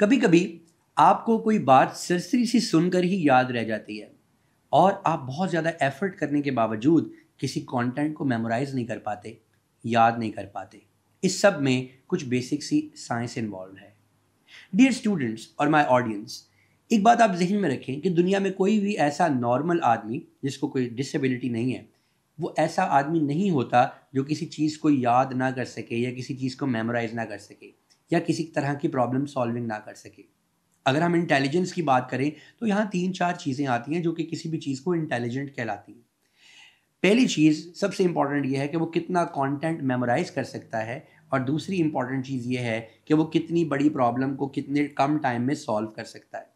कभी कभी आपको कोई बात सरसरी सी सुनकर ही याद रह जाती है और आप बहुत ज़्यादा एफर्ट करने के बावजूद किसी कंटेंट को मेमोराइज नहीं कर पाते, याद नहीं कर पाते। इस सब में कुछ बेसिक सी साइंस इन्वॉल्व है। डियर स्टूडेंट्स और माय ऑडियंस, एक बात आप जहन में रखें कि दुनिया में कोई भी ऐसा नॉर्मल आदमी जिसको कोई डिसेबिलिटी नहीं है, वो ऐसा आदमी नहीं होता जो किसी चीज़ को याद ना कर सके या किसी चीज़ को मेमोराइज ना कर सके या किसी तरह की प्रॉब्लम सॉल्विंग ना कर सके। अगर हम इंटेलिजेंस की बात करें तो यहाँ 3-4 चीज़ें आती हैं जो कि किसी भी चीज़ को इंटेलिजेंट कहलाती हैं। पहली चीज़ सबसे इंपॉर्टेंट ये है कि वो कितना कंटेंट मेमोराइज कर सकता है, और दूसरी इंपॉर्टेंट चीज़ ये है कि वो कितनी बड़ी प्रॉब्लम को कितने कम टाइम में सॉल्व कर सकता है।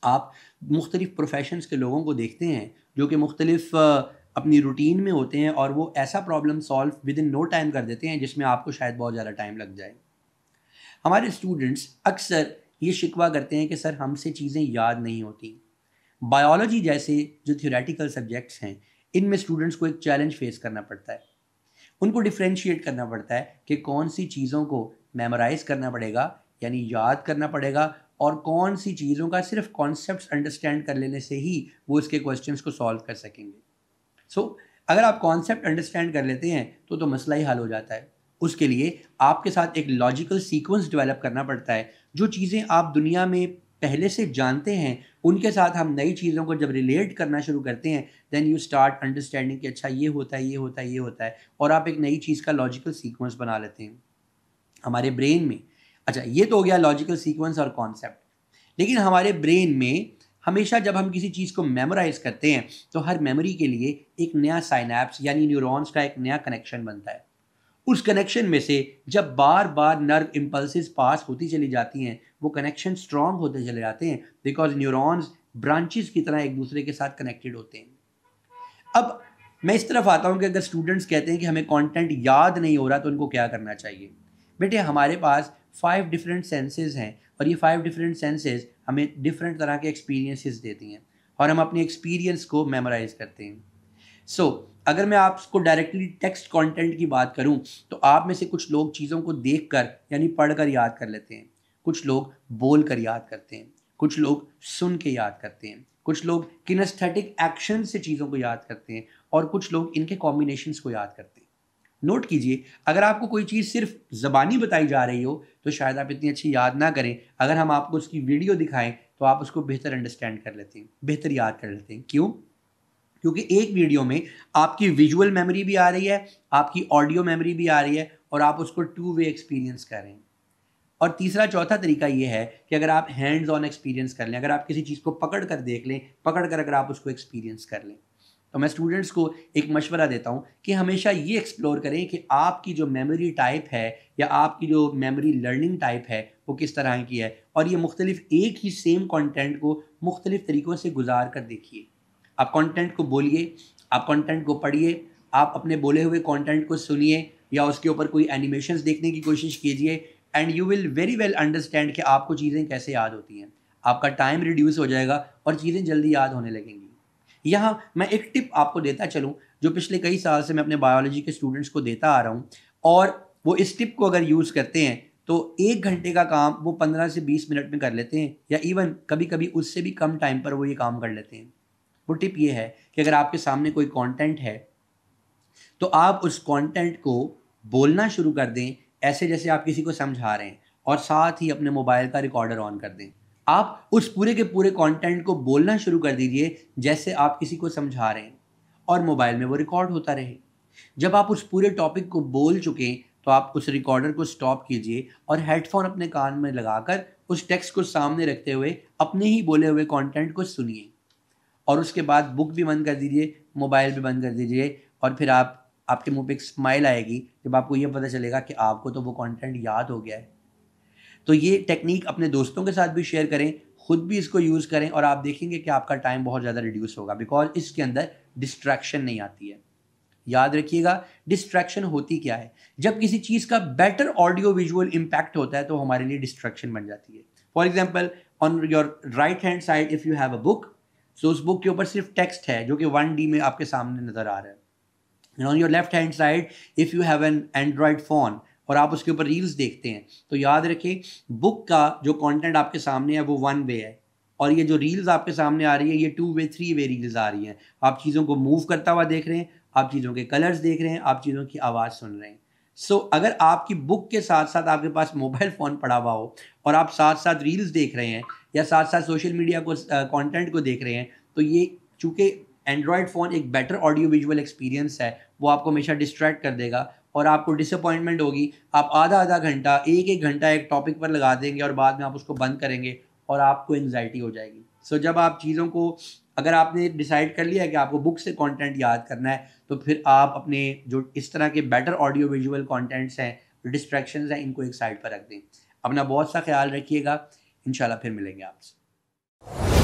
आप मुख्तलिफ प्रोफेशंस के लोगों को देखते हैं जो कि मुख्तलिफ अपनी रूटीन में होते हैं और वो ऐसा problem solve within no time कर देते हैं जिसमें आपको शायद बहुत ज़्यादा टाइम लग जाए। हमारे स्टूडेंट्स अक्सर ये शिकवा करते हैं कि सर हमसे चीज़ें याद नहीं होती। बायोलॉजी जैसे जो थ्योरेटिकल सब्जेक्ट्स हैं, इनमें स्टूडेंट्स को एक चैलेंज फेस करना पड़ता है। उनको डिफ्रेंशिएट करना पड़ता है कि कौन सी चीज़ों को मेमोराइज करना पड़ेगा यानी याद करना पड़ेगा, और कौन सी चीज़ों का सिर्फ कॉन्सेप्ट्स अंडरस्टैंड कर लेने से ही वो इसके क्वेश्चंस को सॉल्व कर सकेंगे। अगर आप कॉन्सेप्ट अंडरस्टैंड कर लेते हैं तो मसला ही हल हो जाता है। उसके लिए आपके साथ एक लॉजिकल सीक्वेंस डेवलप करना पड़ता है। जो चीज़ें आप दुनिया में पहले से जानते हैं उनके साथ हम नई चीज़ों को जब रिलेट करना शुरू करते हैं, देन यू स्टार्ट अंडरस्टैंडिंग कि अच्छा ये होता है, ये होता है, ये होता है, और आप एक नई चीज़ का लॉजिकल सीक्वेंस बना लेते हैं हमारे ब्रेन में। अच्छा, ये तो हो गया लॉजिकल सीक्वेंस और कॉन्सेप्ट। लेकिन हमारे ब्रेन में हमेशा जब हम किसी चीज़ को मेमोराइज करते हैं तो हर मेमोरी के लिए एक नया साइनैप्स यानी न्यूरॉन्स का एक नया कनेक्शन बनता है। उस कनेक्शन में से जब बार बार नर्व इम्पल्सेस पास होती चली जाती हैं, वो कनेक्शन स्ट्रांग होते चले जाते हैं, बिकॉज न्यूरॉन्स ब्रांचेस की तरह एक दूसरे के साथ कनेक्टेड होते हैं। अब मैं इस तरफ आता हूँ कि अगर स्टूडेंट्स कहते हैं कि हमें कंटेंट याद नहीं हो रहा तो उनको क्या करना चाहिए। बेटे, हमारे पास 5 डिफरेंट सेंसेस हैं और ये 5 डिफरेंट सेंसेस हमें डिफरेंट तरह के एक्सपीरियंसेस देती हैं और हम अपने एक्सपीरियंस को मेमोराइज करते हैं। अगर मैं आपको डायरेक्टली टेक्स्ट कंटेंट की बात करूं तो आप में से कुछ लोग चीज़ों को देखकर यानी पढ़कर याद कर लेते हैं, कुछ लोग बोल कर याद करते हैं, कुछ लोग सुन के याद करते हैं, कुछ लोग किनेस्थेटिक एक्शन से चीज़ों को याद करते हैं और कुछ लोग इनके कॉम्बिनेशंस को याद करते हैं। नोट कीजिए, अगर आपको कोई चीज़ सिर्फ ज़बानी बताई जा रही हो तो शायद आप इतनी अच्छी याद ना करें। अगर हम आपको उसकी वीडियो दिखाएं तो आप उसको बेहतर अंडरस्टैंड कर लेते हैं, बेहतर याद कर लेते हैं। क्यों? क्योंकि एक वीडियो में आपकी विजुअल मेमोरी भी आ रही है, आपकी ऑडियो मेमोरी भी आ रही है और आप उसको 2 वे एक्सपीरियंस कर रहे हैं। और तीसरा चौथा तरीका ये है कि अगर आप हैंड्स ऑन एक्सपीरियंस कर लें, अगर आप किसी चीज़ को पकड़ कर देख लें, पकड़ कर अगर आप उसको एक्सपीरियंस कर लें, तो मैं स्टूडेंट्स को एक मशवरा देता हूँ कि हमेशा ये एक्सप्लोर करें कि आपकी जो मेमोरी टाइप है या आपकी जो मेमोरी लर्निंग टाइप है वो किस तरह की है, और ये मुख्तलिफ एक ही सेम कंटेंट को मुख्तलिफ तरीक़ों से गुजार कर देखिए। आप कंटेंट को बोलिए, आप कंटेंट को पढ़िए, आप अपने बोले हुए कंटेंट को सुनिए या उसके ऊपर कोई एनिमेशंस देखने की कोशिश कीजिए, and you will very well understand कि आपको चीज़ें कैसे याद होती हैं। आपका टाइम रिड्यूस हो जाएगा और चीज़ें जल्दी याद होने लगेंगी। यहाँ मैं एक टिप आपको देता चलूँ जो पिछले कई साल से मैं अपने बायोलॉजी के स्टूडेंट्स को देता आ रहा हूँ, और वो इस टिप को अगर यूज़ करते हैं तो 1 घंटे का काम वो 15 से 20 मिनट में कर लेते हैं, या इवन कभी कभी उससे भी कम टाइम पर वो ये काम कर लेते हैं। वो टिप ये है कि अगर आपके सामने कोई कंटेंट है तो आप उस कंटेंट को बोलना शुरू कर दें ऐसे जैसे आप किसी को समझा रहे हैं, और साथ ही अपने मोबाइल का रिकॉर्डर ऑन कर दें। आप उस पूरे के पूरे कंटेंट को बोलना शुरू कर दीजिए जैसे आप किसी को समझा रहे हैं, और मोबाइल में वो रिकॉर्ड होता रहे। जब आप उस पूरे टॉपिक को बोल चुके तो आप उस रिकॉर्डर को स्टॉप कीजिए और हेडफोन अपने कान में लगाकर उस टेक्स्ट को सामने रखते हुए अपने ही बोले हुए कंटेंट को सुनिए, और उसके बाद बुक भी बंद कर दीजिए, मोबाइल भी बंद कर दीजिए, और फिर आपके मुंह पे एक स्माइल आएगी जब आपको ये पता चलेगा कि आपको तो वो कंटेंट याद हो गया है। तो ये टेक्निक अपने दोस्तों के साथ भी शेयर करें, खुद भी इसको यूज़ करें, और आप देखेंगे कि आपका टाइम बहुत ज़्यादा रिड्यूस होगा, बिकॉज इसके अंदर डिस्ट्रैक्शन नहीं आती है। याद रखिएगा, डिस्ट्रैक्शन होती क्या है? जब किसी चीज़ का बेटर ऑडियो विजुअल इम्पैक्ट होता है तो हमारे लिए डिस्ट्रैक्शन बन जाती है। For example, on your right hand side if you have a book, so उस बुक के ऊपर सिर्फ टेक्स्ट है जो कि 1D में आपके सामने नज़र आ रहा है। And on your left hand side, if you have an Android phone, और आप उसके ऊपर रील्स देखते हैं, तो याद रखें बुक का जो कंटेंट आपके सामने है वो वन वे है, और ये जो रील्स आपके सामने आ रही है ये two way three way reels आ रही हैं। आप चीज़ों को मूव करता हुआ देख रहे हैं, आप चीज़ों के कलर्स देख रहे हैं, आप चीज़ों की आवाज़ सुन रहे हैं। सो अगर आपकी बुक के साथ साथ आपके पास मोबाइल फ़ोन पड़ा हुआ हो और आप साथ साथ रील्स देख रहे हैं या साथ साथ सोशल मीडिया को कंटेंट को देख रहे हैं, तो ये चूँकि एंड्रॉयड फ़ोन एक बेटर ऑडियो विजुअल एक्सपीरियंस है, वो आपको हमेशा डिस्ट्रैक्ट कर देगा और आपको डिसअपॉइंटमेंट होगी। आप आधा आधा घंटा, एक घंटा एक टॉपिक पर लगा देंगे और बाद में आप उसको बंद करेंगे और आपको एंग्जाइटी हो जाएगी। सो जब आप चीज़ों को, अगर आपने डिसाइड कर लिया है कि आपको बुक से कंटेंट याद करना है, तो फिर आप अपने जो इस तरह के बेटर ऑडियो विजुअल कंटेंट्स हैं, डिस्ट्रैक्शंस हैं, इनको एक साइड पर रख दें। अपना बहुत सा ख्याल रखिएगा। इंशाल्लाह फिर मिलेंगे आपसे।